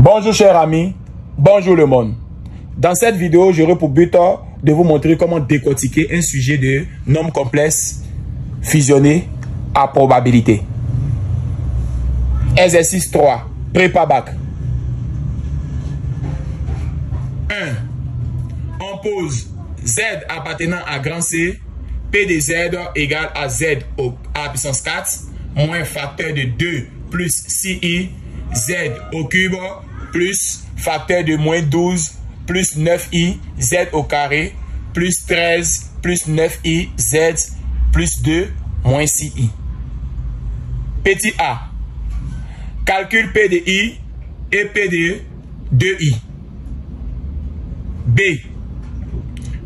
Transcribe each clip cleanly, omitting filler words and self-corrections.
Bonjour chers amis, bonjour le monde. Dans cette vidéo, j'aurai pour but de vous montrer comment décortiquer un sujet de nombres complexes fusionnés à probabilité. Exercice 3, prépa bac. 1. On pose Z appartenant à grand C, P de Z égale à Z à la puissance 4, moins facteur de 2 plus 6i, Z au cube, plus facteur de moins 12, plus 9i, Z au carré, plus 13, plus 9i, Z, plus 2, moins 6i. Petit a. Calcule P de I et P de 2i. B.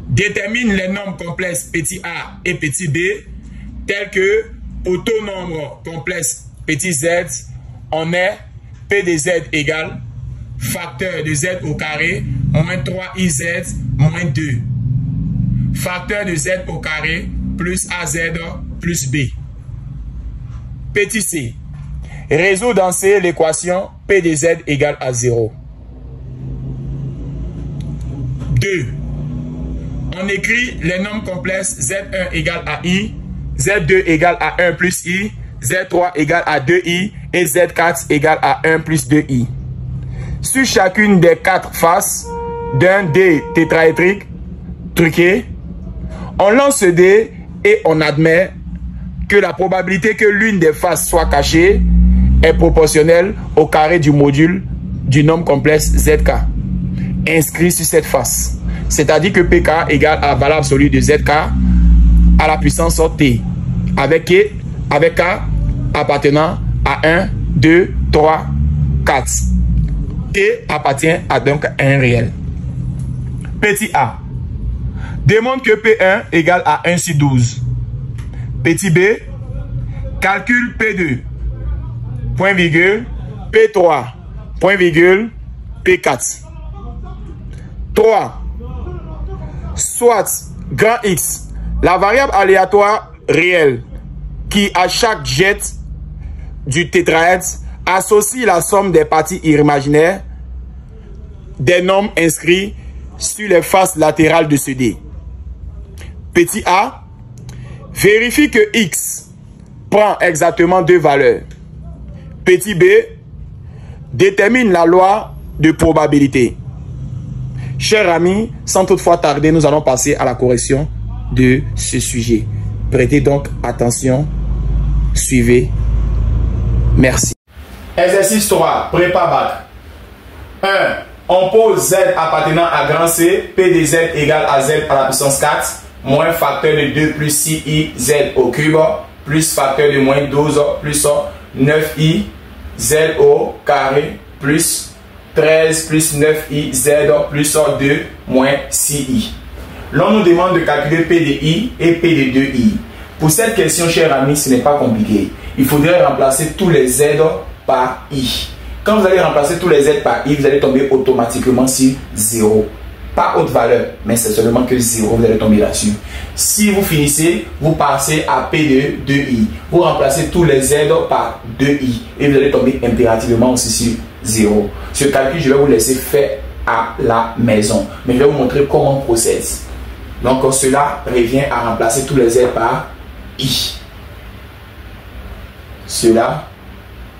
Détermine les nombres complexes petit a et petit b tels que pour tout nombre complexe petit z, on est P de z égale facteur de z au carré moins 3iz moins 2. Facteur de z au carré plus az plus b. Petit c. Résout dans C l'équation P de z égale à 0. 2. On écrit les nombres complexes Z1 égale à I, Z2 égale à 1 plus I, Z3 égale à 2I et Z4 égale à 1 plus 2I. Sur chacune des 4 faces d'un dé tétraédrique truqué, on lance ce dé et on admet que la probabilité que l'une des faces soit cachée est proportionnelle au carré du module du nombre complexe ZK inscrit sur cette face. C'est-à-dire que PK égale à valeur absolue de ZK à la puissance T avec K appartenant à 1, 2, 3, 4. T appartient à donc un réel. Petit a. Démontre que P1 égale à 1 sur 12. Petit b. Calcule P2. Point virgule. P3. Point virgule. P4. 3. Soit grand X, la variable aléatoire réelle qui à chaque jet du tétraèdre associe la somme des parties imaginaires des nombres inscrits sur les faces latérales de ce dé. Petit a, vérifie que X prend exactement deux valeurs. Petit b, détermine la loi de probabilité. Chers amis, sans toutefois tarder, nous allons passer à la correction de ce sujet. Prêtez donc attention, suivez. Merci. Exercice 3, prépa bac. 1. On pose Z appartenant à grand C, P de Z égale à Z à la puissance 4, moins facteur de 2 plus 6i, Z au cube, plus facteur de moins 12, plus 9i, Z au carré, plus 13 plus 9i, Z plus 2 moins 6i. L'on nous demande de calculer P de I et P de 2i. Pour cette question, chers amis, ce n'est pas compliqué. Il faudrait remplacer tous les Z par I. Quand vous allez remplacer tous les Z par I, vous allez tomber automatiquement sur 0. Pas haute valeur, mais c'est seulement que 0, vous allez tomber là-dessus. Si vous finissez, vous passez à P de 2i. Vous remplacez tous les Z par 2i et vous allez tomber impérativement aussi sur 0. Ce calcul, je vais vous laisser faire à la maison. Mais je vais vous montrer comment on procède. Donc, cela revient à remplacer tous les Z par I. Cela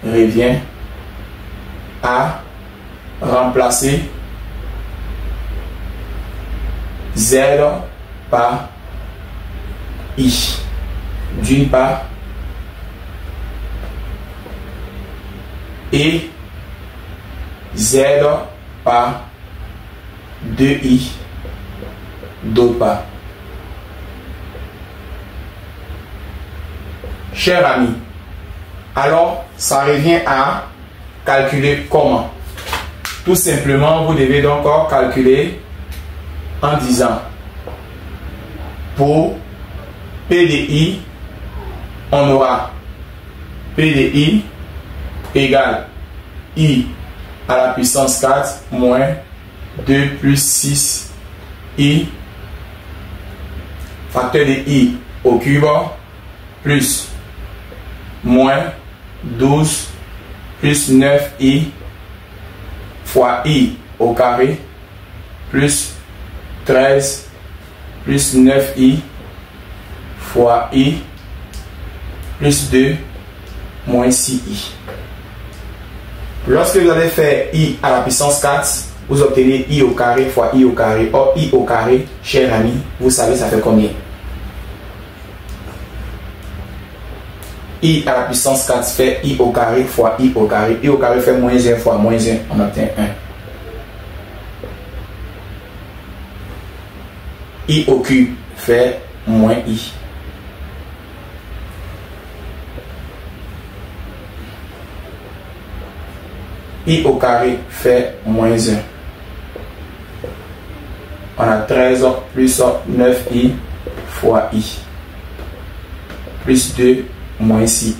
revient à remplacer Z par I. D'une part. Et Z par 2i d'autre part. Chers amis, alors ça revient à calculer comment? Tout simplement, vous devez donc calculer en disant pour P de I, on aura P de I égale I à la puissance 4 moins 2 plus 6 I facteur de I au cube plus moins 12 plus 9i fois I au carré plus 13 plus 9I fois I plus 2 moins 6I. Lorsque vous allez faire I à la puissance 4, vous obtenez I au carré fois I au carré. Or, I au carré, cher ami, vous savez ça fait combien? I à la puissance 4 fait I au carré fois I au carré. I au carré fait moins 1 fois moins 1, on obtient 1. I au cube fait moins I. I au carré fait moins 1. On a 13 plus 9I fois I. Plus 2 moins 6I.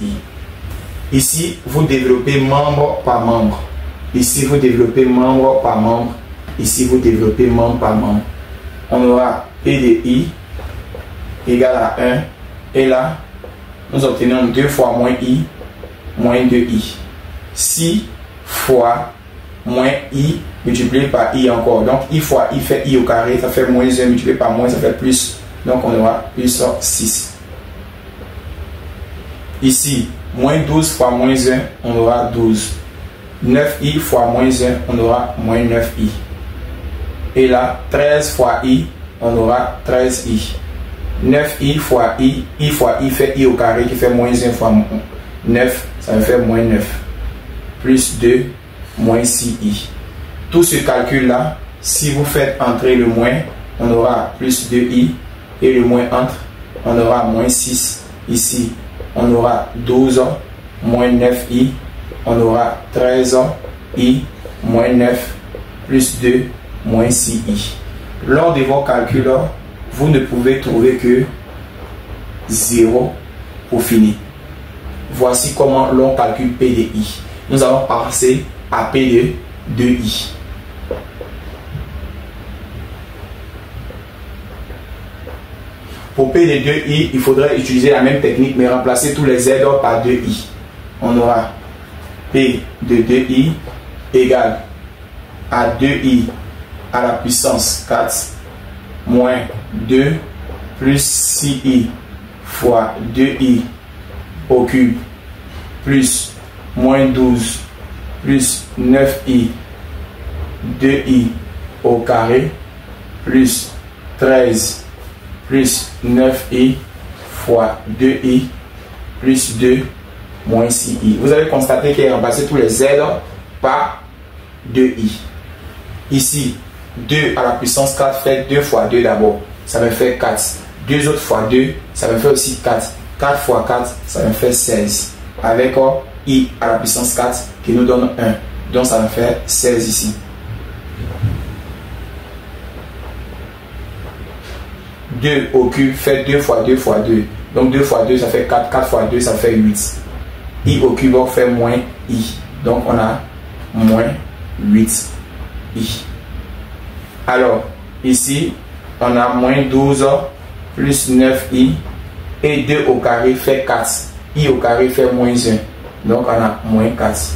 Ici, vous développez membre par membre. Ici, vous développez membre par membre. Ici, vous développez membre par membre. On aura P de I égale à 1. Et là, nous obtenons 2 fois moins I moins 2I. 6 fois moins I multiplié par I encore. Donc, I fois I fait I au carré. Ça fait moins 1 multiplié par moins, ça fait plus. Donc, on aura plus 6. Ici, moins 12 fois moins 1, on aura 12. 9i fois moins 1, on aura moins 9i. Et là, 13 fois i, on aura 13i. 9i fois i fait i au carré qui fait moins 1 fois 9, ça me fait moins 9. Plus 2, moins 6i. Tout ce calcul-là, si vous faites entrer le moins, on aura plus 2i. Et le moins entre, on aura moins 6 ici. On aura 12 moins 9i, on aura 13i moins 9 plus 2 moins 6i. Lors de vos calculs, vous ne pouvez trouver que 0 pour finir. Voici comment l'on calcule P de I. Nous allons passer à P de 2i. Pour P de 2i, il faudrait utiliser la même technique, mais remplacer tous les z par 2i. On aura P de 2i égale à 2i à la puissance 4 moins 2 plus 6i fois 2i au cube plus moins 12 plus 9i 2i au carré plus 13 plus 9i fois 2i plus 2 moins 6i. Vous avez constaté qu'il a remplacé tous les z par 2i. Ici, 2 à la puissance 4 fait 2 fois 2 d'abord. Ça me fait 4. 2 autres fois 2, ça me fait aussi 4. 4 fois 4, ça me fait 16. Avec i à la puissance 4 qui nous donne 1. Donc ça me fait 16 ici. 2 au cube fait 2 fois 2 fois 2. Donc 2 fois 2, ça fait 4. 4 fois 2, ça fait 8. I au cube fait moins I. Donc on a moins 8i. Alors, ici, on a moins 12 plus 9i. Et 2 au carré fait 4. I au carré fait moins 1. Donc on a moins 4.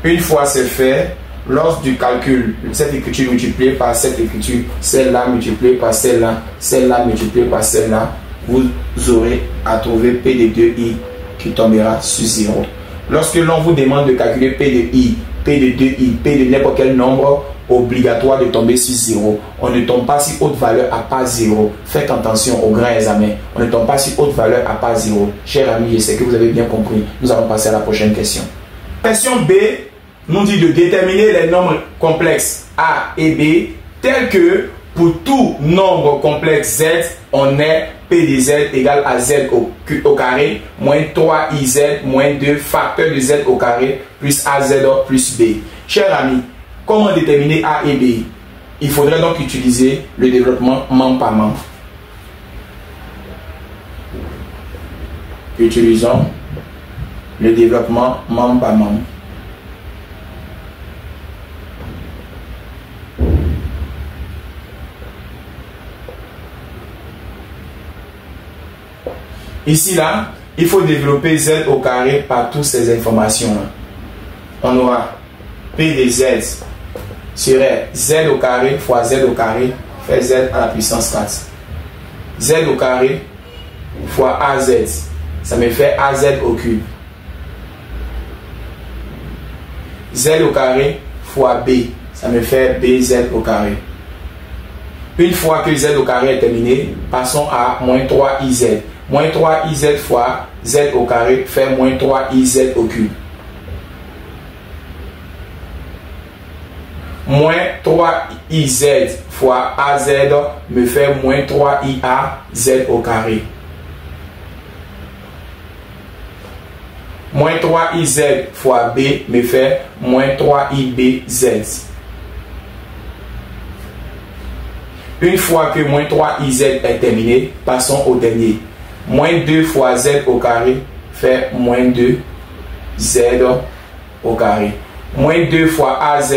Une fois c'est fait, lors du calcul, cette écriture multipliée par cette écriture, celle-là multipliée par celle-là, celle-là multipliée par celle-là, vous aurez à trouver P de 2i qui tombera sur 0. Lorsque l'on vous demande de calculer P de i, P de 2i, P de n'importe quel nombre, obligatoire de tomber sur 0. On ne tombe pas sur haute valeur à part 0. Faites attention au grand examen. On ne tombe pas sur haute valeur à part 0. Chers amis, je sais que vous avez bien compris. Nous allons passer à la prochaine question. Question B nous dit de déterminer les nombres complexes A et B tels que pour tout nombre complexe Z, on est P de Z égale à Z au carré moins 3IZ moins 2 facteur de Z au carré plus AZ plus B. Chers amis, comment déterminer A et B? Il faudrait donc utiliser le développement membre par membre. Utilisons le développement membre par membre. Ici, là, il faut développer z au carré par toutes ces informations-là. On aura P de z serait z au carré fois z au carré fait z à la puissance 4. Z au carré fois AZ, ça me fait AZ au cube. Z au carré fois B, ça me fait BZ au carré. Une fois que Z au carré est terminé, passons à moins 3IZ. Moins 3IZ fois Z au carré fait moins 3IZ au cube. Moins 3IZ fois AZ me fait moins 3IAZ au carré. Moins 3IZ fois B me fait moins 3IBZ. Une fois que moins 3IZ est terminé, passons au dernier. Moins 2 fois Z au carré fait moins 2Z au carré. Moins 2 fois AZ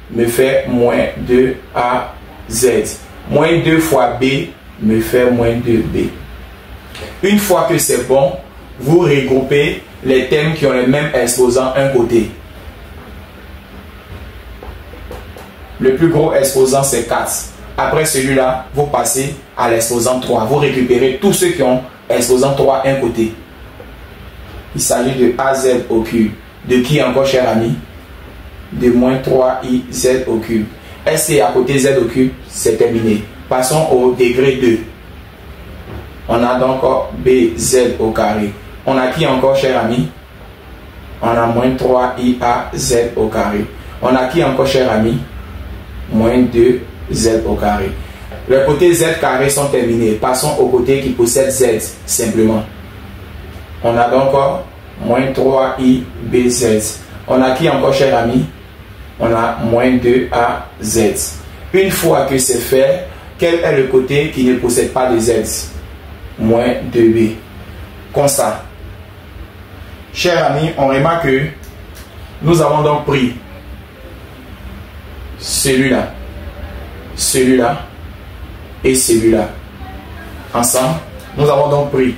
me fait moins 2AZ. Moins 2 fois B me fait moins 2B. Une fois que c'est bon, vous regroupez les termes qui ont le même exposant un côté. Le plus gros exposant, c'est 4. Après celui-là, vous passez à l'exposant 3. Vous récupérez tous ceux qui ont exposant 3 un côté. Il s'agit de AZ au cube. De qui encore, cher ami? De moins 3IZ au cube. SC à côté Z au cube, c'est terminé. Passons au degré 2. On a donc BZ au carré. On a qui encore, cher ami? On a moins 3IAZ au carré. On a qui encore, cher ami? Moins 2Z au carré. Les côtés Z carré sont terminés. Passons au côté qui possède Z simplement. On a donc moins 3IBZ. On a qui encore, cher ami? On a moins 2AZ. Une fois que c'est fait, quel est le côté qui ne possède pas de Z? Moins 2B. Constat. Chers amis, on remarque que nous avons donc pris celui-là, celui-là et celui-là. Ensemble, nous avons donc pris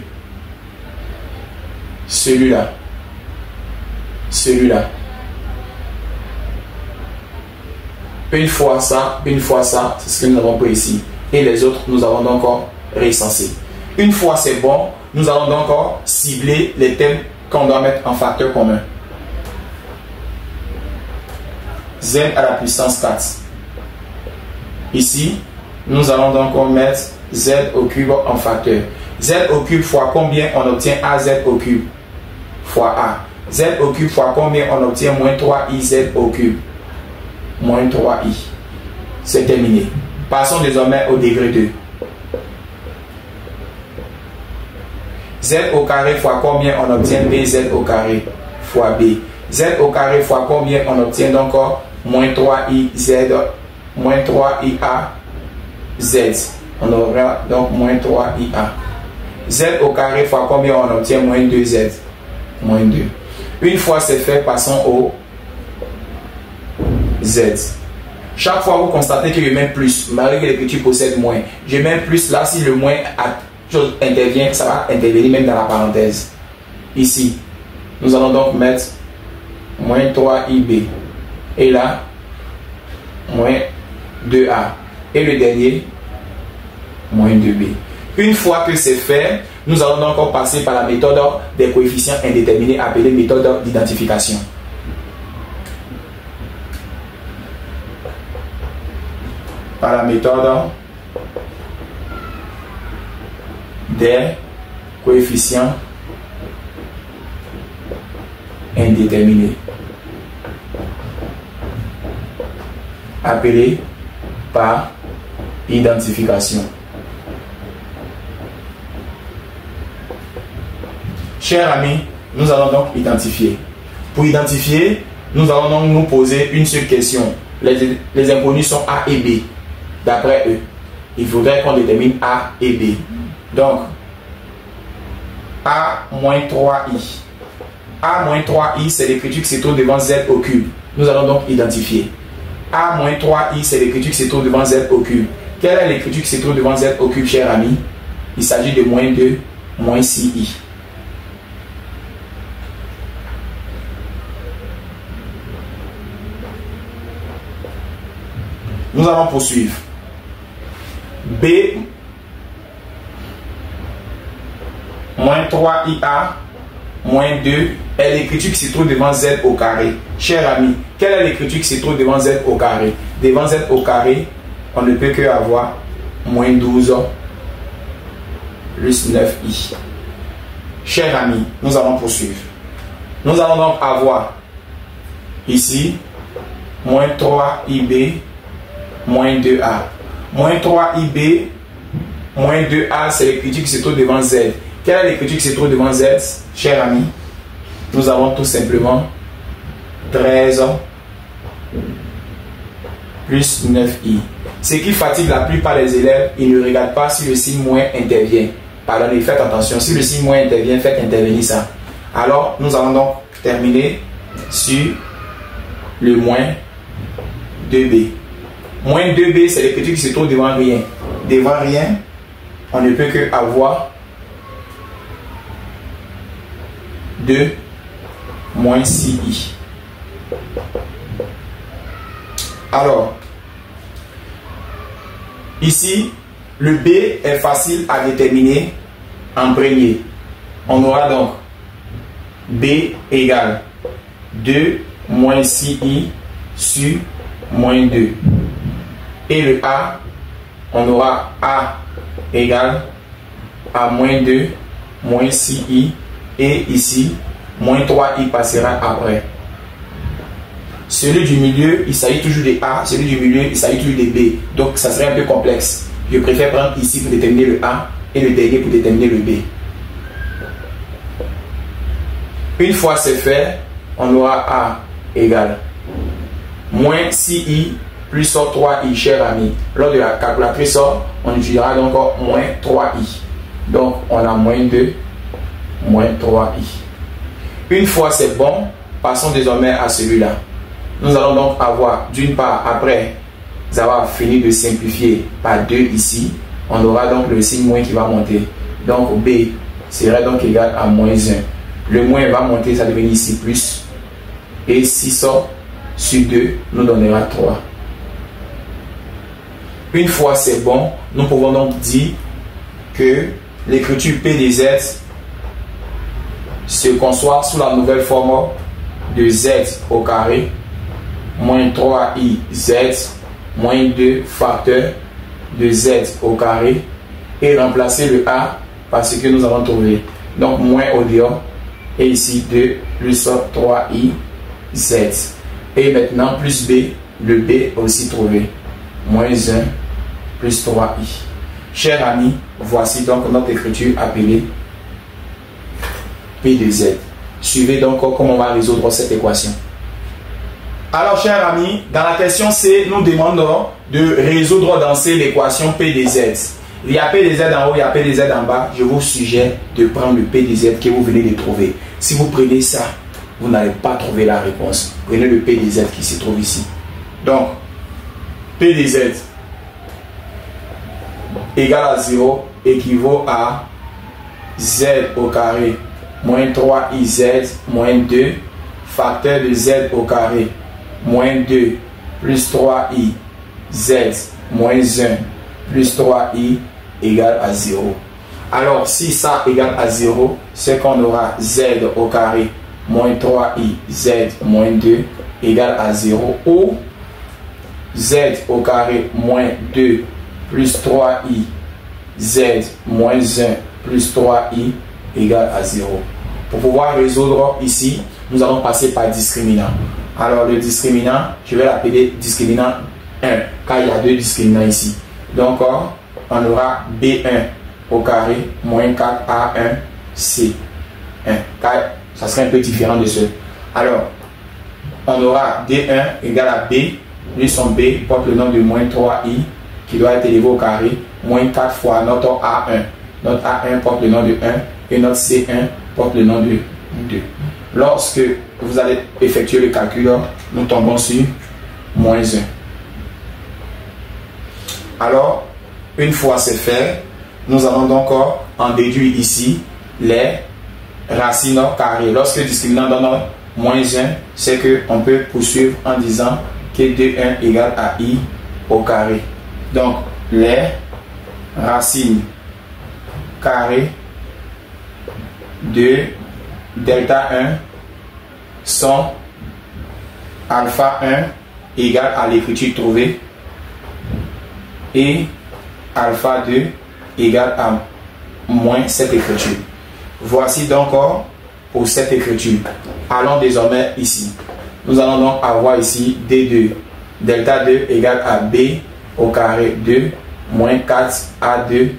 celui-là, celui-là. Une fois ça, c'est ce que nous avons pris ici. Et les autres, nous avons donc recensé. Une fois c'est bon, nous allons donc cibler les thèmes qu'on doit mettre en facteur commun. Z à la puissance 4. Ici, nous allons donc mettre Z au cube en facteur. Z au cube fois combien on obtient AZ au cube? Fois A. Z au cube fois combien on obtient moins 3IZ au cube? Moins 3i. C'est terminé. Passons désormais au degré 2. Z au carré fois combien on obtient BZ au carré fois B. Z au carré fois combien on obtient donc moins 3iZ, moins 3ia Z. On aura donc moins 3ia. Z au carré fois combien on obtient moins 2Z. Moins 2. Une fois c'est fait, passons au Z. Chaque fois vous constatez que je mets plus, malgré que les petits possèdent moins. Je mets plus là, si le moins intervient, ça va intervenir même dans la parenthèse. Ici, nous allons donc mettre moins 3IB. Et là, moins 2A. Et le dernier, moins 2B. Une fois que c'est fait, nous allons donc passer par la méthode des coefficients indéterminés appelée méthode d'identification. Par la méthode des coefficients indéterminés appelés par identification. Chers amis, nous allons donc identifier. Pour identifier, nous allons donc nous poser une seule question. Les inconnus sont A et B. D'après eux, il faudrait qu'on détermine A et B. Donc, A-3i. A-3i, c'est l'écriture qui se trouve devant Z au cube. Nous allons donc identifier. A-3i, c'est l'écriture qui se trouve devant Z au cube. Quelle est l'écriture qui se trouve devant Z au cube, cher ami? Il s'agit de moins 2 moins 6i. Nous allons poursuivre. B moins 3IA moins 2 est l'écriture qui se trouve devant Z au carré. Cher ami, quelle est l'écriture qui se trouve devant Z au carré? Devant Z au carré, on ne peut que avoir moins 12 plus 9i. Cher ami, nous allons poursuivre. Nous allons donc avoir ici moins 3IB moins 2A. Moins 3IB moins 2A, c'est l'écriture qui se trouve devant Z. Quelle est l'écriture qui se trouve devant Z, cher ami? Nous avons tout simplement 13 plus 9i. Ce qui fatigue la plupart des élèves, ils ne regardent pas si le signe moins intervient. Pardonnez, faites attention. Si le signe moins intervient, faites intervenir ça. Alors, nous allons donc terminer sur le moins 2b. Moins 2b, c'est l'écriture qui se trouve devant rien. Devant rien, on ne peut que avoir 2 moins 6i. Alors, ici, le B est facile à déterminer en premier. On aura donc B égale 2 moins 6i sur moins 2. Et le A, on aura A égale à moins 2 moins 6i. Et ici, moins 3i passera après. Celui du milieu, il s'agit toujours de A. Celui du milieu, il s'agit toujours de B. Donc, ça serait un peu complexe. Je préfère prendre ici pour déterminer le A et le dernier pour déterminer le B. Une fois c'est fait, on aura A égale moins 6i plus 3i, cher ami. Lors de la calculatrice, on utilisera donc moins 3i. Donc, on a moins 2, moins 3i. Une fois c'est bon, passons désormais à celui-là. Nous allons donc avoir, d'une part, après avoir fini de simplifier par 2 ici, on aura donc le signe moins qui va monter. Donc B serait donc égal à moins 1. Le moins va monter, ça devient ici plus. Et 6 sur 2 nous donnera 3. Une fois c'est bon, nous pouvons donc dire que l'écriture P de Z se conçoit sous la nouvelle forme de Z au carré moins 3i Z moins 2 facteur de Z au carré et remplacer le A par ce que nous avons trouvé. Donc moins au dehors et ici 2 plus 3i Z. Et maintenant plus B, le B aussi trouvé. Moins 1 plus 3i. Chers amis, voici donc notre écriture appelée P de Z. Suivez donc comment on va résoudre cette équation. Alors, chers amis, dans la question C, nous demandons de résoudre dans C l'équation P de Z. Il y a P de Z en haut, il y a P de Z en bas. Je vous suggère de prendre le P de Z que vous venez de trouver. Si vous prenez ça, vous n'allez pas trouver la réponse. Prenez le P de Z qui se trouve ici. Donc, P de Z égale à 0 équivaut à Z au carré moins 3iz moins 2 facteur de Z au carré moins 2 plus 3i Z moins 1 plus 3i égale à 0. Alors, si ça égale à 0, c'est qu'on aura Z au carré moins 3i Z moins 2 égale à 0 ou Z au carré moins 2 plus 3i Z moins 1 plus 3i égale à 0. Pour pouvoir résoudre ici, nous allons passer par discriminant. Alors le discriminant, je vais l'appeler discriminant 1, car il y a deux discriminants ici. Donc on aura B1 au carré moins 4A1C1, car ça serait un peu différent de ce. Alors, on aura D1 égale à B, lui son B porte le nom de moins 3i, qui doit être élevé au carré, moins 4 fois notre A1. Notre A1 porte le nom de 1 et notre C1 porte le nom de 2. Lorsque vous allez effectuer le calcul, nous tombons sur moins 1. Alors, une fois c'est fait, nous allons donc on déduit ici les racines carrées. Lorsque le discriminant donne moins 1, c'est qu'on peut poursuivre en disant que 2,1 égale à I au carré. Donc, les racines carrées de delta 1 sont alpha 1 égale à l'écriture trouvée et alpha 2 égale à moins cette écriture. Voici donc pour cette écriture. Allons désormais ici. Nous allons donc avoir ici D2. Delta 2 égale à B au carré 2 moins 4A2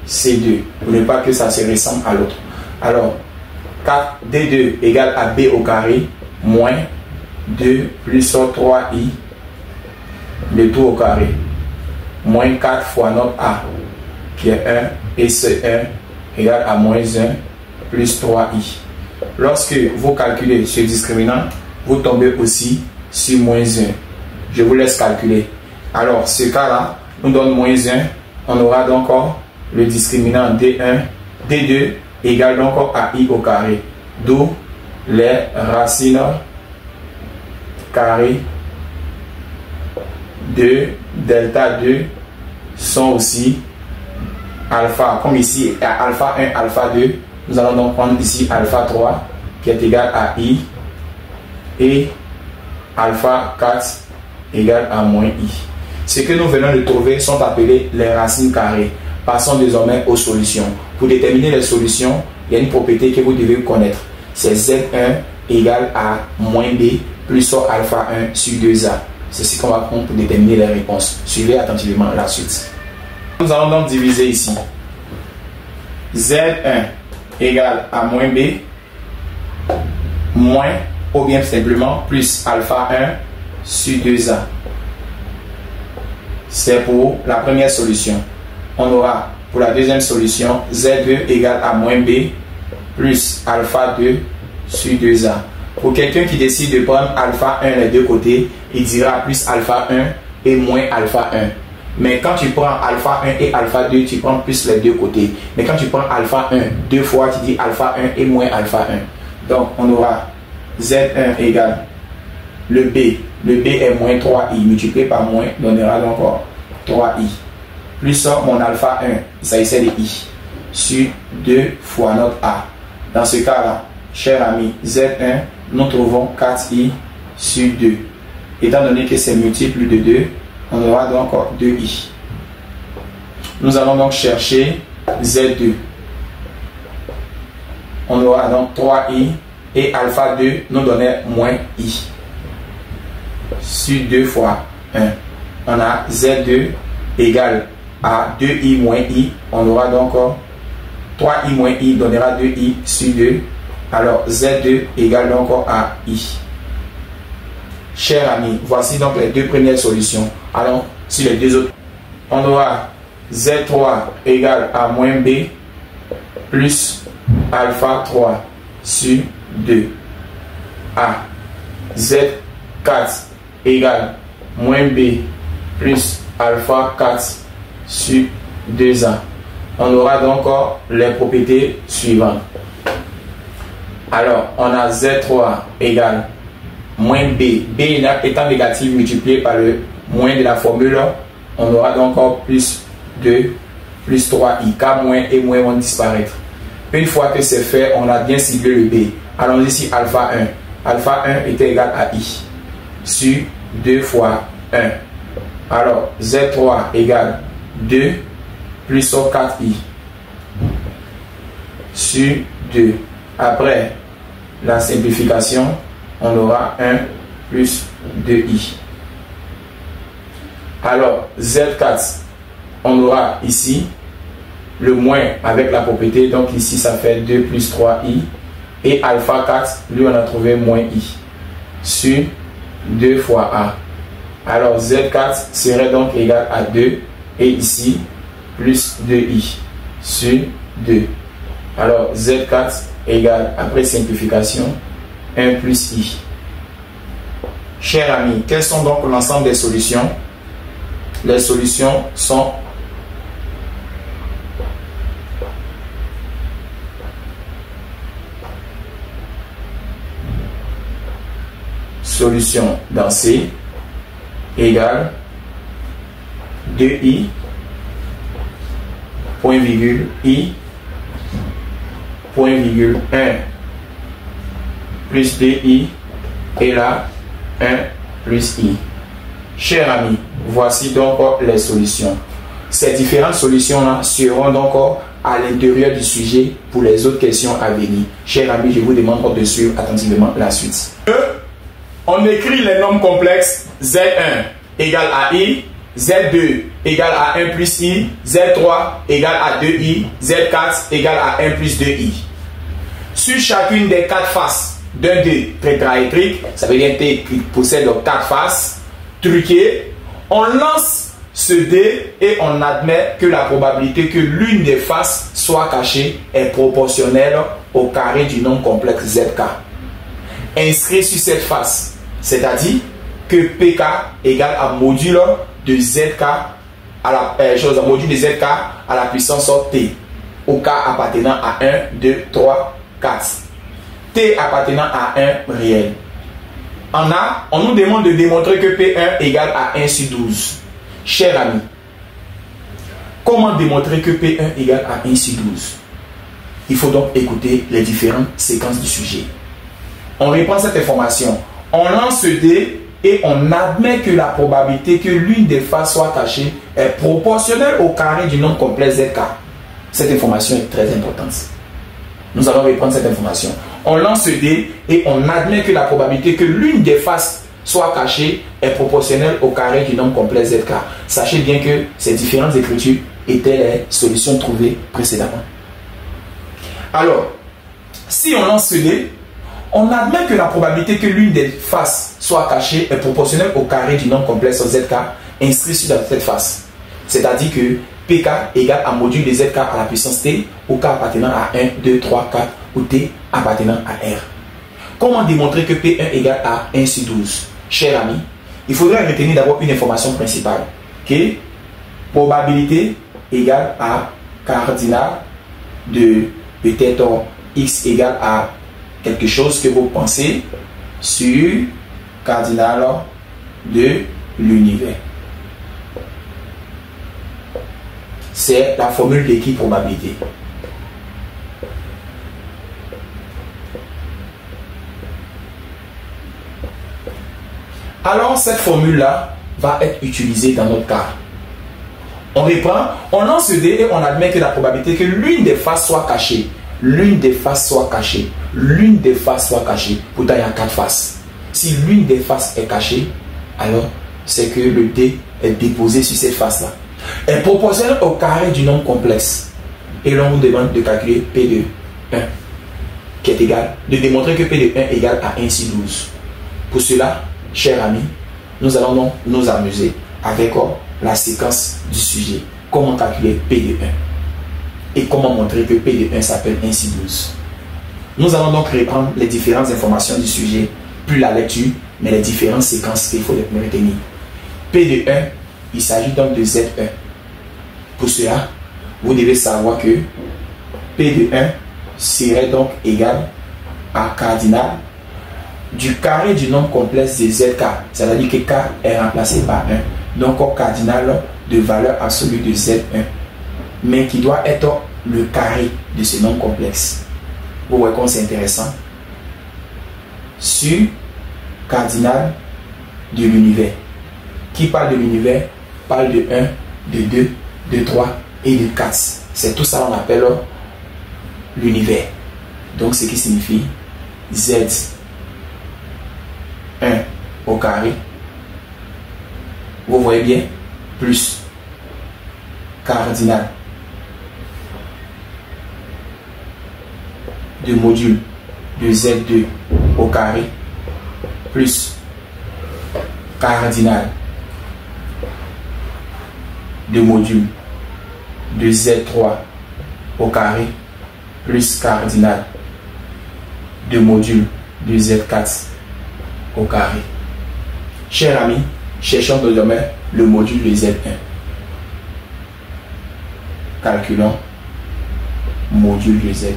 C2. Pour ne pas que ça se ressemble à l'autre. Alors, 4D2 égale à B au carré moins 2 plus 3I, le tout au carré, moins 4 fois notre A, qui est 1, et ce 1 égale à moins 1 plus 3I. Lorsque vous calculez ce discriminant, vous tombez aussi sur moins 1. Je vous laisse calculer. Alors, ce cas-là nous donne moins 1. On aura donc le discriminant D1, D2 égale donc à I au carré. D'où les racines carrées de delta 2 sont aussi alpha. Comme ici, alpha 1, alpha 2, nous allons donc prendre ici alpha 3 qui est égal à I et alpha 4 égale à moins I. Ce que nous venons de trouver sont appelés les racines carrées. Passons désormais aux solutions. Pour déterminer les solutions, il y a une propriété que vous devez connaître. C'est Z1 égale à moins B plus alpha 1 sur 2A. C'est ce qu'on va prendre pour déterminer les réponses. Suivez attentivement la suite. Nous allons donc diviser ici. Z1 égale à moins B moins ou bien simplement plus alpha 1 sur 2A. C'est pour la première solution. On aura pour la deuxième solution Z2 égale à moins B plus alpha 2 sur 2A. Pour quelqu'un qui décide de prendre alpha 1 les deux côtés, il dira plus alpha 1 et moins alpha 1. Mais quand tu prends alpha 1 et alpha 2, tu prends plus les deux côtés. Mais quand tu prends alpha 1 deux fois, tu dis alpha 1 et moins alpha 1. Donc on aura Z1 égale le B est moins 3i multiplié par moins donnera donc 3i plus mon alpha 1, il s'agissait de i, sur 2 fois notre a. Dans ce cas-là, cher ami, Z1, nous trouvons 4i sur 2. Étant donné que c'est multiple de 2, on aura donc 2i. Nous allons donc chercher Z2. On aura donc 3i et alpha 2 nous donnait moins i sur 2 fois 1. On a Z2 égale à 2i moins i. On aura donc 3i moins i donnera 2i sur 2. Alors Z2 égale donc à i. Chers amis, voici donc les deux premières solutions. Allons sur les deux autres. On aura Z3 égale à moins b plus alpha 3 sur 2 a. Z4 égale moins b plus alpha 4 sur 2a. On aura donc les propriétés suivantes. Alors, on a Z3 égale moins b. B étant négatif multiplié par le moins de la formule, on aura donc plus 2 plus 3i. K moins et moins vont disparaître. Une fois que c'est fait, on a bien ciblé le b. Allons ici alpha 1. Alpha 1 est égal à i sur 2 fois 1. Alors, Z3 égale 2 plus 4i sur 2. Après la simplification, on aura 1 plus 2i. Alors, Z4, on aura ici le moins avec la propriété. Donc ici, ça fait 2 plus 3i. Et alpha 4, lui, on a trouvé moins i sur 2 fois a. Alors, Z4 serait donc égal à 2. Et ici, plus 2i sur 2. Alors, Z4 égale, après simplification, 1 plus i. Chers amis, quelles sont donc l'ensemble des solutions? Les solutions sont solution dans C égale 2i, point virgule i, point virgule 1 plus 2i et là 1 plus i. Chers amis, voici donc les solutions. Ces différentes solutions-là seront donc à l'intérieur du sujet pour les autres questions à venir. Chers amis, je vous demande de suivre attentivement la suite. On écrit les nombres complexes Z1 égale à I, Z2 égale à 1 plus I, Z3 égale à 2I, Z4 égale à 1 plus 2I. Sur chacune des 4 faces d'un dé tétraédrique, ça veut dire T qui possède 4 faces, truquées, on lance ce dé et on admet que la probabilité que l'une des faces soit cachée est proportionnelle au carré du nombre complexe ZK. Inscrit sur cette face, c'est-à-dire que PK égale à module de ZK à la module de ZK à la puissance T, au cas appartenant à 1, 2, 3, 4. T appartenant à 1 réel. On nous demande de démontrer que P1 égale à 1 sur 12. Chers amis, comment démontrer que P1 égale à 1 sur 12? Il faut donc écouter les différentes séquences du sujet. On reprend cette information. On lance ce dé et on admet que la probabilité que l'une des faces soit cachée est proportionnelle au carré du nombre complexe ZK. Cette information est très importante. Nous allons reprendre cette information. On lance ce dé et on admet que la probabilité que l'une des faces soit cachée est proportionnelle au carré du nombre complexe ZK. Sachez bien que ces différentes écritures étaient les solutions trouvées précédemment. Alors, si on lance ce dé, on admet que la probabilité que l'une des faces soit cachée est proportionnelle au carré du nombre complexe ZK inscrit sur cette face. C'est-à-dire que PK égale à module de ZK à la puissance T au K appartenant à 1, 2, 3, 4 ou T appartenant à R. Comment démontrer que P1 égale à 1 sur 12? Chers amis, il faudrait retenir d'abord une information principale, que probabilité égale à cardinal de peut-être X égale à quelque chose que vous pensez sur cardinal de l'univers. C'est la formule d'équiprobabilité. Alors cette formule-là va être utilisée dans notre cas. On reprend, on lance le dé et on admet que la probabilité que l'une des faces soit cachée. L'une des faces soit cachée. L'une des faces soit cachée. Pourtant, il y a 4 faces. Si l'une des faces est cachée, alors c'est que le dé est déposé sur cette face-là. Est proportionnel au carré du nombre complexe. Et l'on vous demande de calculer P de 1, qui est égal, de démontrer que P de 1 est égal à 1 sur 12. Pour cela, chers amis, nous allons donc nous amuser avec la séquence du sujet. Comment calculer P de 1 et comment montrer que P de 1 s'appelle 1 sur 12. Nous allons donc reprendre les différentes informations du sujet, plus la lecture, mais les différentes séquences qu'il faut retenir. P de 1, il s'agit donc de Z1. Pour cela, vous devez savoir que P de 1 serait donc égal à cardinal du carré du nombre complexe de ZK. C'est-à-dire que K est remplacé par 1. Donc, cardinal de valeur absolue de Z1. Mais qui doit être le carré de ce nombre complexe. Vous voyez comme c'est intéressant. Sur cardinal de l'univers. Qui parle de l'univers parle de 1, de 2, de 3 et de 4. C'est tout ça qu'on appelle l'univers. Donc ce qui signifie Z1 au carré. Vous voyez bien, plus cardinal de module de Z2 au carré plus cardinal de module de Z3 au carré plus cardinal de module de Z4 au carré. Chers amis, cherchons désormais le module de Z1. Calculons module de Z1.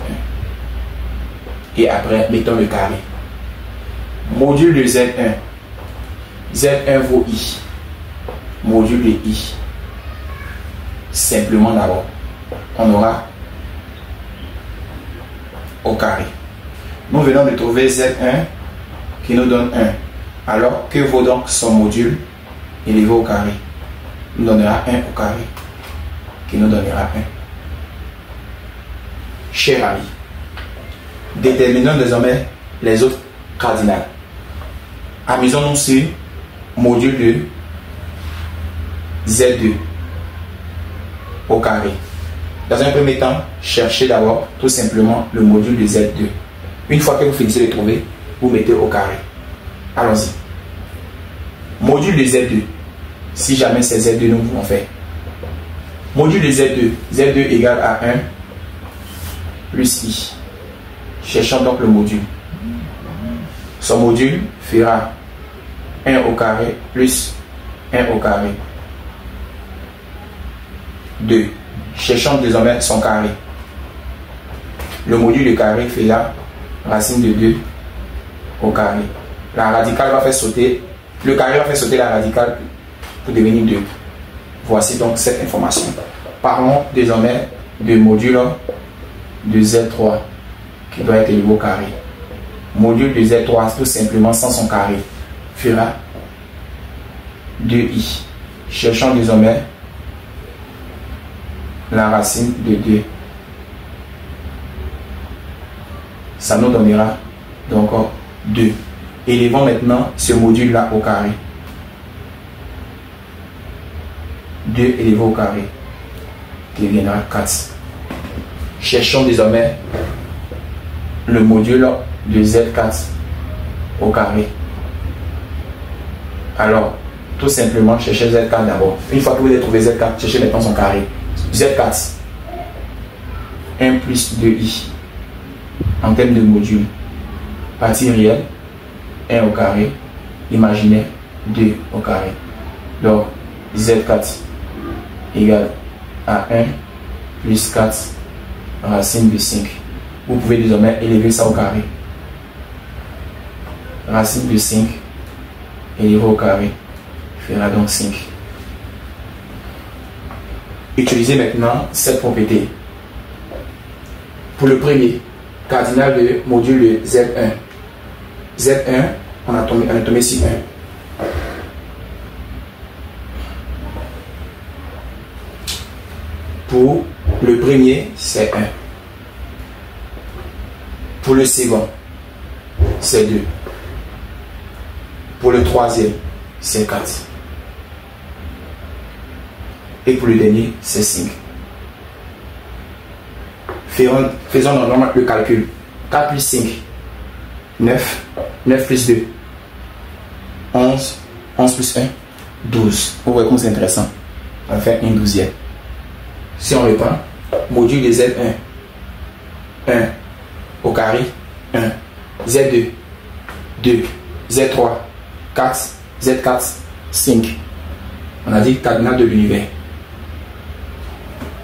Et après, mettons le carré. Module de Z1 Z1 vaut I. Module de I. Simplement d'abord, on aura au carré. Nous venons de trouver Z1 qui nous donne 1. Alors, que vaut donc son module élevé au carré? Nous donnera 1 au carré, qui nous donnera 1. Cher ami, déterminons désormais les autres cardinales. Amusons-nous sur module de Z2 au carré. Dans un premier temps, cherchez d'abord tout simplement le module de Z2. Une fois que vous finissez de trouver, vous mettez au carré. Allons-y. Module de Z2. Si jamais c'est Z2, nous pouvons faire. Module de Z2. Z2 égale à 1 plus I. Cherchons donc le module. Son module fera 1 au carré plus 1 au carré. 2. Cherchons désormais son carré. Le module du carré fera racine de 2 au carré. La radicale va faire sauter, le carré va faire sauter la radicale pour devenir 2. Voici donc cette information. Parlons désormais du module de Z3 qui doit être élevé au carré. Module de Z3 tout simplement sans son carré fera 2i. Cherchons désormais la racine de 2. Ça nous donnera donc 2. Élevons maintenant ce module là au carré. 2 élevé au carré deviendra 4. Cherchons désormais le module de Z4 au carré. Alors, tout simplement, cherchez Z4 d'abord. Une fois que vous avez trouvé Z4, cherchez maintenant son carré. Z4, 1 plus 2i en termes de module. Partie réelle, 1 au carré. Imaginaire, 2 au carré. Donc, Z4 égale à 1 plus 4 racine de 5. Vous pouvez désormais élever ça au carré. Racine de 5 élevé au carré fera donc 5. Utilisez maintenant cette propriété. Pour le premier, cardinal de module de Z1. Z1, on a tombé ici 1. Pour le premier, c'est 1. Pour le second, c'est 2. Pour le troisième, c'est 4. Et pour le dernier, c'est 5. Faisons normalement le calcul. 4 plus 5, 9. 9 plus 2, 11. 11 plus 1, 12. Vous voyez comme c'est intéressant. On va faire 1/12. Si on reprend, module de Z1, 1 au carré, 1. Z2, 2. Z3, 4. Z4, 5. On a dit cardinal de l'univers.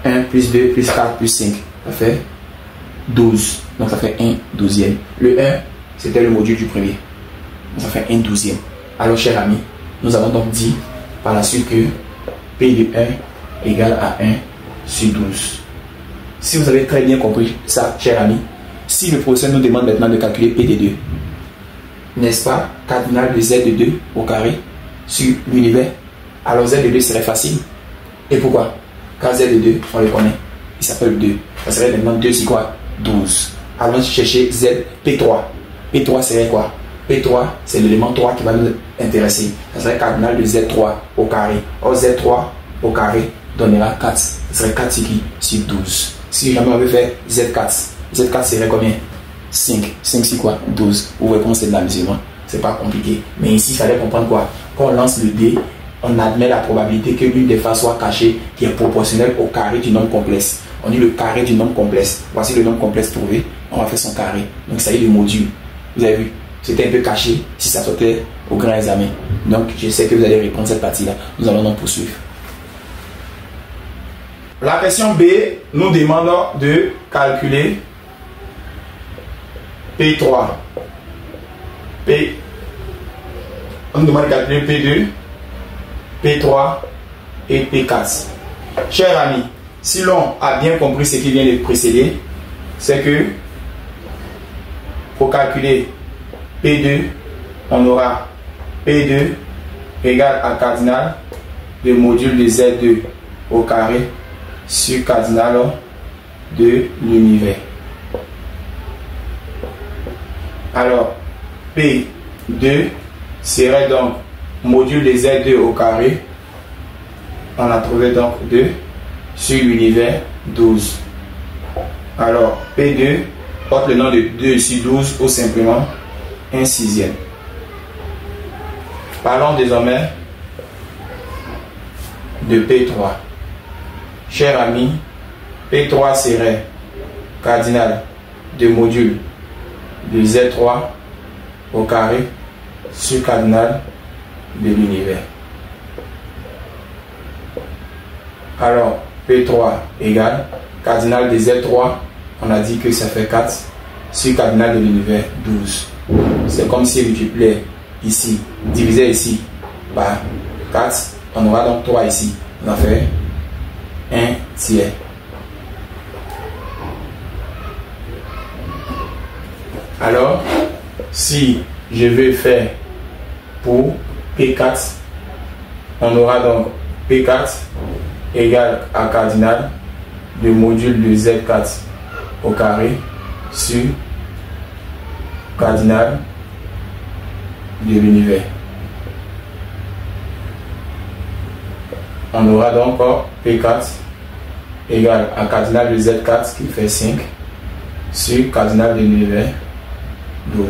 1 plus 2 plus 4 plus 5. Ça fait 12. Donc ça fait 1/12. Le 1, c'était le module du premier. Donc ça fait 1/12. Alors, chers amis, nous avons donc dit par la suite que P de 1 égale à 1 sur 12. Si vous avez très bien compris ça, chers amis, si le professeur nous demande maintenant de calculer P de 2, n'est-ce pas, cardinal de Z de 2 au carré sur l'univers, alors Z de 2 serait facile. Et pourquoi? Car Z de 2, on le connaît, il s'appelle 2. Ça serait maintenant 2 sur quoi? 12. Allons chercher Z, P3. P3 serait quoi? P3, c'est l'élément 3 qui va nous intéresser. Ça serait cardinal de Z3 au carré. Or, Z3 au carré donnera 4. Ça serait 4 sur qui? Sur 12. Si jamais on veut faire Z4, Z4 serait combien? 5. 5 sur quoi? 12. Vous voyez comment c'est de l'amusement. C'est pas compliqué. Mais ici, il fallait comprendre quoi? Quand on lance le dé, on admet la probabilité que l'une des faces soit cachée qui est proportionnelle au carré du nombre complexe. On dit le carré du nombre complexe. Voici le nombre complexe trouvé. On va faire son carré. Donc, ça y est, le module. Vous avez vu? C'était un peu caché si ça sortait au grand examen. Donc, je sais que vous allez répondre cette partie-là. Nous allons donc poursuivre. La question B nous demande de calculer P3. P. On nous demande de calculer P2, P3 et P4. Chers amis, si l'on a bien compris ce qui vient de précéder, c'est que pour calculer P2, on aura P2 égale à cardinal de module de Z2 au carré sur cardinal de l'univers. Alors, P2 serait donc module de Z2 au carré. On a trouvé donc 2 sur l'univers 12. Alors, P2 porte le nom de 2 sur 12 ou simplement 1/6. Parlons désormais de P3. Chers amis, P3 serait cardinal de module de Z3 au carré sur cardinal de l'univers. Alors, P3 égale cardinal de Z3, on a dit que ça fait 4 sur cardinal de l'univers 12. C'est comme si multiplié ici, divisé ici par 4, on aura donc 3 ici. On a fait 1/3. Alors, si je veux faire pour P4, on aura donc P4 égale à cardinal de module de Z4 au carré sur cardinal de l'univers. On aura donc P4 égale à cardinal de Z4 qui fait 5 sur cardinal de l'univers 12.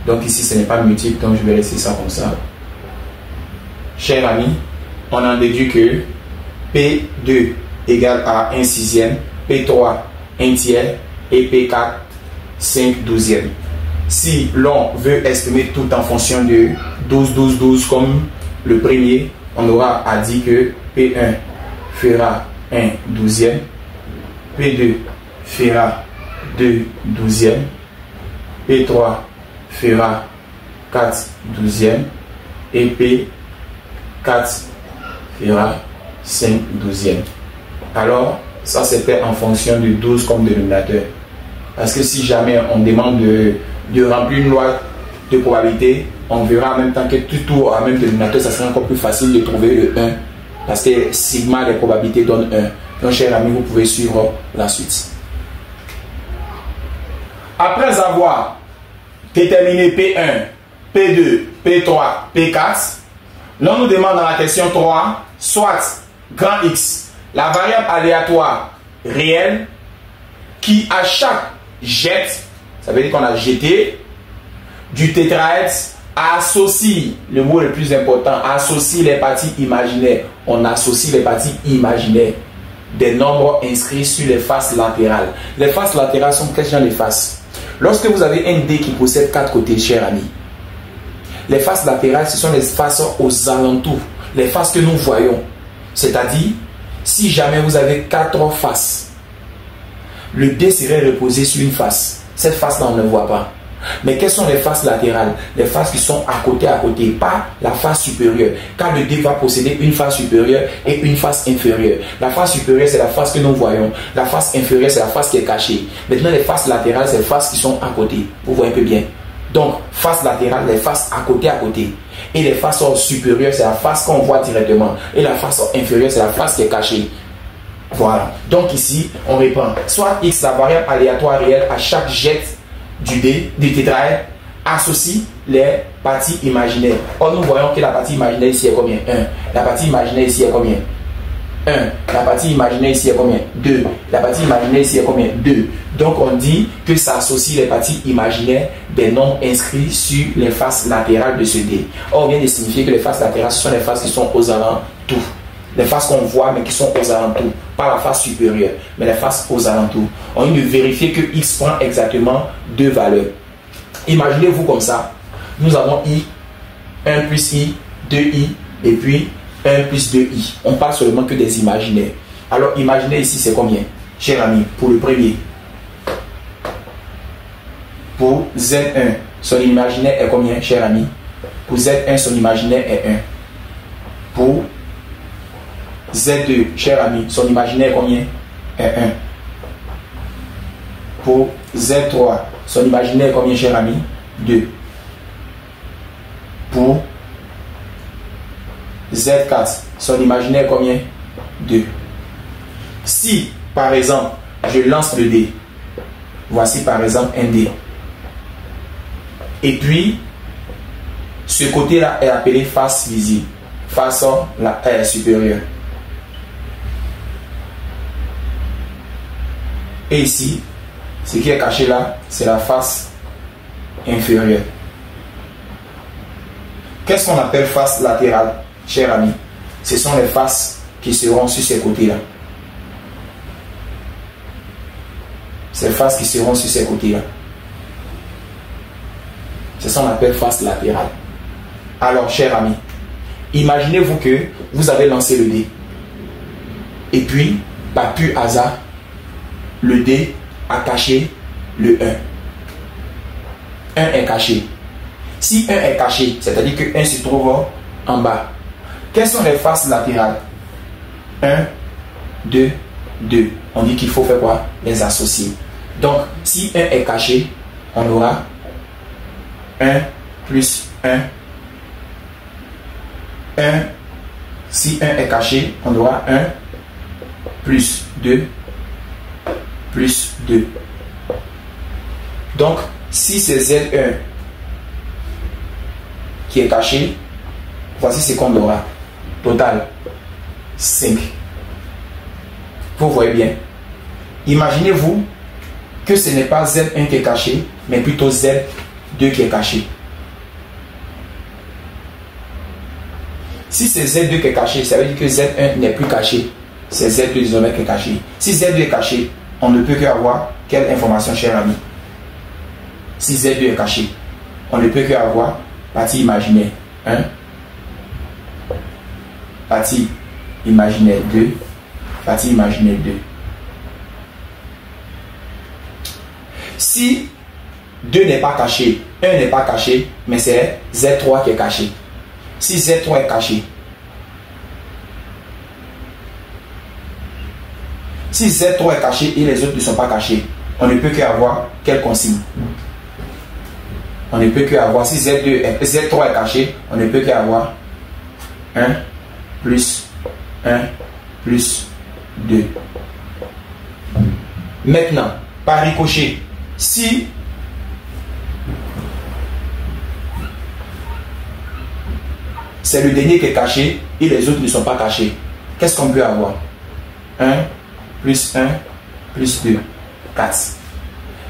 Donc ici ce n'est pas multiple, donc je vais laisser ça comme ça. Chers amis, on en déduit que P2 égale à 1/6, P3 1/3 et P4 5/12. Si l'on veut estimer tout en fonction de 12, 12, 12 comme le premier, on aura à dire que P1 fera 1/12, P2 fera 2/12, P3 fera 4/12 et P4 fera 5/12. Alors, ça c'était en fonction de 12 comme dénominateur. Parce que si jamais on demande de remplir une loi de probabilité, on verra en même temps que tout à même dénominateur, ça sera encore plus facile de trouver le 1. Parce que sigma des probabilités donne 1. Donc, chers amis, vous pouvez suivre la suite. Après avoir déterminé P1, P2, P3, P4, l'on nous demande dans la question 3, soit grand X, la variable aléatoire réelle qui à chaque jet, ça veut dire qu'on a jeté du tétraèdre, associe, le mot le plus important, associe les parties imaginaires. On associe les parties imaginaires des nombres inscrits sur les faces latérales. Les faces latérales sont quel genre de faces? Lorsque vous avez un dé qui possède 4 côtés, chers amis, les faces latérales, ce sont les faces aux alentours, les faces que nous voyons. C'est-à-dire, si jamais vous avez 4 faces, le dé serait reposé sur une face. Cette face-là, on ne voit pas. Mais quelles sont les faces latérales? Les faces qui sont à côté, pas la face supérieure. Car le dé va posséder une face supérieure et une face inférieure. La face supérieure, c'est la face que nous voyons. La face inférieure, c'est la face qui est cachée. Maintenant, les faces latérales, c'est les faces qui sont à côté. Vous voyez un peu bien. Donc, face latérale, les faces à côté. Et les faces supérieures, c'est la face qu'on voit directement. Et la face inférieure, c'est la face qui est cachée. Voilà. Donc ici, on reprend. Soit X, la variable aléatoire réelle à chaque jet du dé, du tétraèdre, associe les parties imaginaires. Or, nous voyons que la partie imaginaire ici est combien? 1. La partie imaginaire ici est combien? 1. La partie imaginaire ici est combien? 2. La partie imaginaire ici est combien? 2. Donc, on dit que ça associe les parties imaginaires des nombres inscrits sur les faces latérales de ce dé. Or, on vient de signifier que les faces latérales, ce sont les faces qui sont aux alentours. Les faces qu'on voit, mais qui sont aux alentours. Pas la face supérieure, mais les faces aux alentours. On vient de vérifier que X prend exactement 2 valeurs. Imaginez-vous comme ça. Nous avons I, 1 plus I, 2I, et puis 1 plus 2I. On parle seulement que des imaginaires. Alors, imaginez ici, c'est combien, cher ami, pour le premier? Pour Z1, son imaginaire est combien, cher ami? Pour Z1, son imaginaire est 1. Pour Z2, cher ami, son imaginaire est combien? Est 1. Pour Z3, son imaginaire est combien, cher ami? 2. Pour Z4, son imaginaire est combien? 2. Si, par exemple, je lance le dé, voici par exemple un dé. Et puis, ce côté-là est appelé face visible, face supérieure. Et ici, ce qui est caché là, c'est la face inférieure. Qu'est-ce qu'on appelle face latérale, cher ami? Ce sont les faces qui seront sur ces côtés-là. Ces faces qui seront sur ces côtés-là. C'est ce qu'on appelle face latérale. Alors, cher ami, imaginez-vous que vous avez lancé le dé. Et puis, par pur hasard, le dé a caché le 1. 1 est caché. Si 1 est caché, c'est-à-dire que 1 se trouve en bas. Quelles sont les faces latérales? 1, 2, 2. On dit qu'il faut faire quoi? Les associer. Donc, si 1 est caché, on aura 1 plus 1. 1. Si 1 est caché, on aura 1 plus 2 plus 2. Donc, si c'est Z1 qui est caché, voici ce qu'on aura. Total 5. Vous voyez bien. Imaginez-vous que ce n'est pas Z1 qui est caché, mais plutôt Z2 qui est caché. Si c'est Z2 qui est caché, ça veut dire que Z1 n'est plus caché. C'est Z2 désormais qui est caché. Si Z2 est caché, on ne peut qu'avoir quelle information, cher ami? Si Z2 est caché, on ne peut qu'avoir partie imaginaire 1, partie imaginaire 2, partie imaginaire 2. Si 2 n'est pas caché, 1 n'est pas caché, mais c'est Z3 qui est caché. Si Z3 est caché, si Z3 est caché et les autres ne sont pas cachés, on ne peut qu'avoir quelle consigne? On ne peut qu'avoir, si Z3 est caché, on ne peut qu'avoir 1 plus 1 plus 2. Maintenant, par ricochet, si c'est le dernier qui est caché et les autres ne sont pas cachés, qu'est-ce qu'on peut avoir? 1 plus 1 plus 2, 4.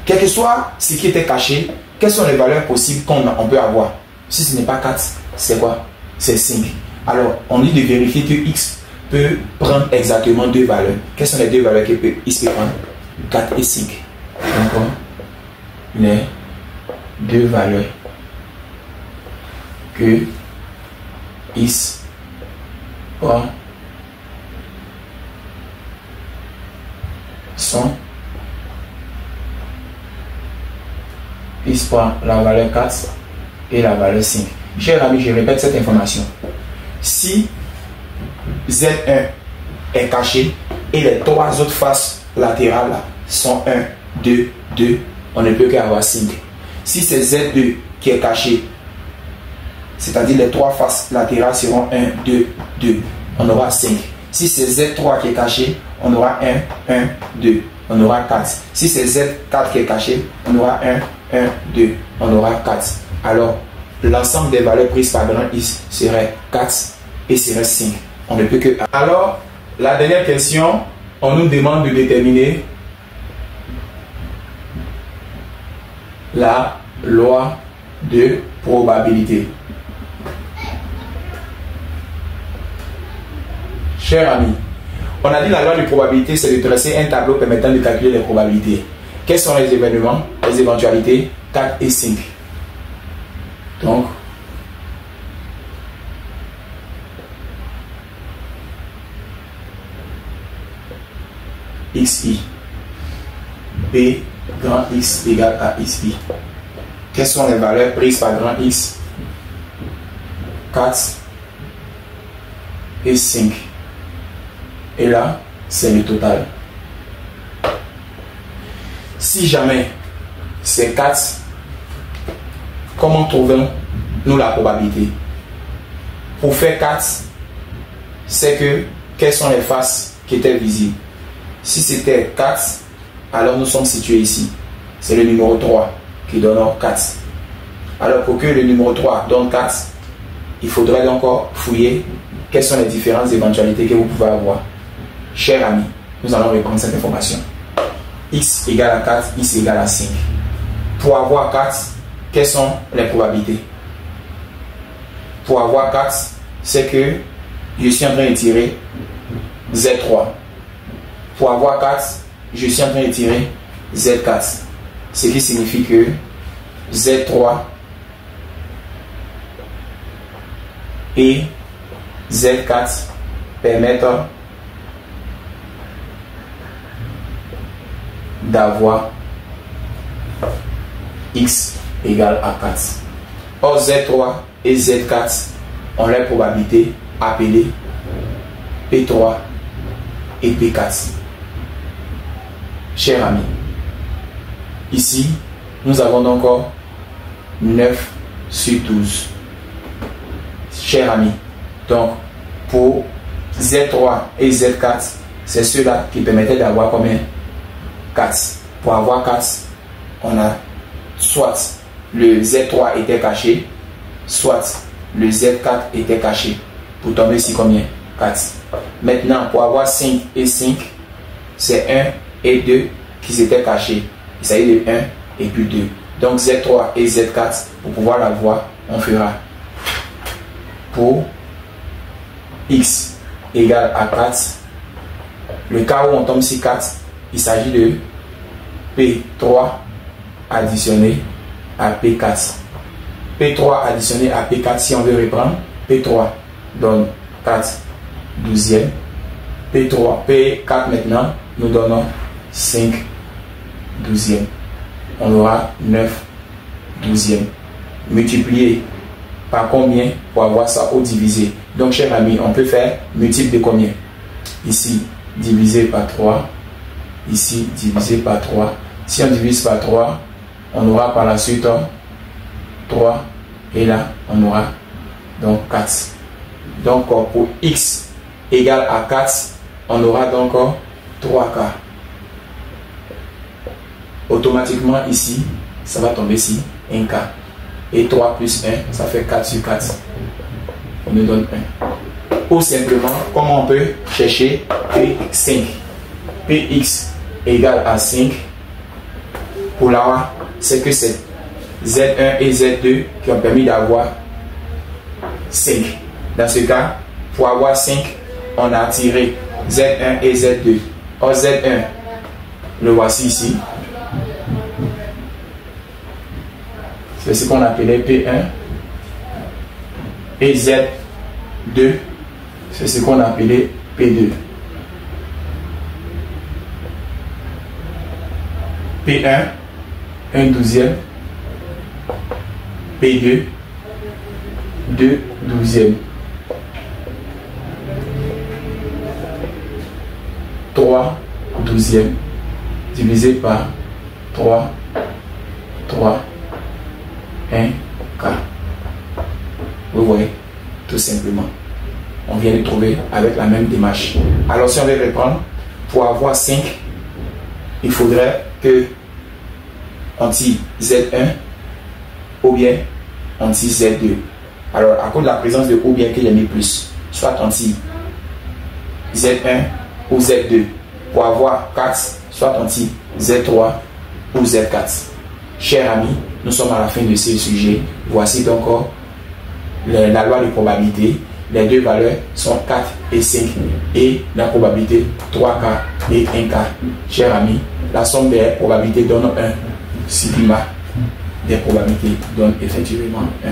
Quel que soit ce qui était caché, quelles sont les valeurs possibles qu'on peut avoir? Si ce n'est pas 4, c'est quoi? C'est 5. Alors, on dit de vérifier que X peut prendre exactement 2 valeurs. Quelles sont les 2 valeurs qu'il peut prendre? 4 et 5. Donc, les 2 valeurs que X prend sont X prend la valeur 4 et la valeur 5. Chers amis, je répète cette information. Si Z1 est caché et les 3 autres faces latérales sont 1, 2, 2, on ne peut qu'avoir 5. Si c'est Z2 qui est caché, c'est-à-dire les 3 faces latérales seront 1, 2, 2, on aura 5. Si c'est Z3 qui est caché, on aura 1, 1, 2, on aura 4. Si c'est Z4 qui est caché, on aura 1, 1, 2, on aura 4. Alors, l'ensemble des valeurs prises par grand X serait 4 et serait 5. On ne peut que... Alors, la dernière question, on nous demande de déterminer la loi de probabilité. Chers amis, on a dit la loi de probabilité, c'est de tracer un tableau permettant de calculer les probabilités. Quels sont les événements, les éventualités? 4 et 5. Donc, XI, P grand X égale à XI. Quelles sont les valeurs prises par grand X? 4 et 5. Et là, c'est le total. Si jamais c'est 4, comment trouvons-nous la probabilité? Pour faire 4, c'est que quelles sont les faces qui étaient visibles. Si c'était 4, alors nous sommes situés ici. C'est le numéro 3 qui donne 4. Alors pour que le numéro 3 donne 4, il faudrait donc fouiller quelles sont les différentes éventualités que vous pouvez avoir. Chers amis, nous allons reprendre cette information. X égale à 4, X égale à 5. Pour avoir 4, quelles sont les probabilités? Pour avoir 4, c'est que je suis en train de tirer Z3. Pour avoir 4, je suis en train de tirer Z4. Ce qui signifie que Z3 et Z4 permettent d'avoir X égale à 4. Or Z3 et Z4 ont leur probabilité appelée P3 et P4. Chers amis, ici nous avons donc 9 sur 12. Chers amis, donc pour Z3 et Z4, c'est ceux-là qui permettaient d'avoir combien? 4. Pour avoir 4, on a soit le Z3 était caché, soit le Z4 était caché. Pour tomber ici combien? 4. Maintenant, pour avoir 5 et 5, c'est 1 et 2 qui étaient cachés. Il s'agit de 1 et puis 2. Donc Z3 et Z4, pour pouvoir l'avoir, on fera pour X égale à 4. Le cas où on tombe sur 4, il s'agit de P3 additionné à P4. P3 additionné à P4, si on veut reprendre, P3 donne 4 douzièmes. P4 maintenant nous donnons 5 douzièmes. On aura 9 douzièmes. Multiplié par combien pour avoir ça au divisé? Donc, chers amis, on peut faire multiple de combien? Ici, divisé par 3. Ici, divisé par 3. Si on divise par 3, on aura par la suite 3. Et là, on aura donc 4. Donc, pour X égale à 4, on aura donc 3K. Automatiquement, ici, ça va tomber ici, 1K. Et 3 plus 1, ça fait 4 sur 4. On nous donne 1. Ou simplement, comment on peut chercher P5? Px égale à 5. Pour là, c'est que c'est Z1 et Z2 qui ont permis d'avoir 5. Dans ce cas, pour avoir 5, on a tiré Z1 et Z2. Or Z1, le voici ici. C'est ce qu'on appelait P1. Et Z2, c'est ce qu'on appelait P2. P1, 1 douzième. P2, 2 douzièmes. 3 douzièmes divisé par 3, 1K. Vous voyez, tout simplement. On vient de trouver avec la même démarche. Alors si on veut reprendre, pour avoir 5, il faudrait que on tire Z1 ou bien on tire Z2. Alors à cause de la présence de ou bien qu'il y a mis plus, soit on tire Z1 ou Z2. Pour avoir 4, soit on tire Z3 ou Z4. Chers amis, nous sommes à la fin de ce sujet. Voici donc la loi de probabilité. Les deux valeurs sont 4 et 5 et la probabilité 3K et 1K. Chers amis, la somme des probabilités donne 1. Sigma des probabilités donne effectivement 1.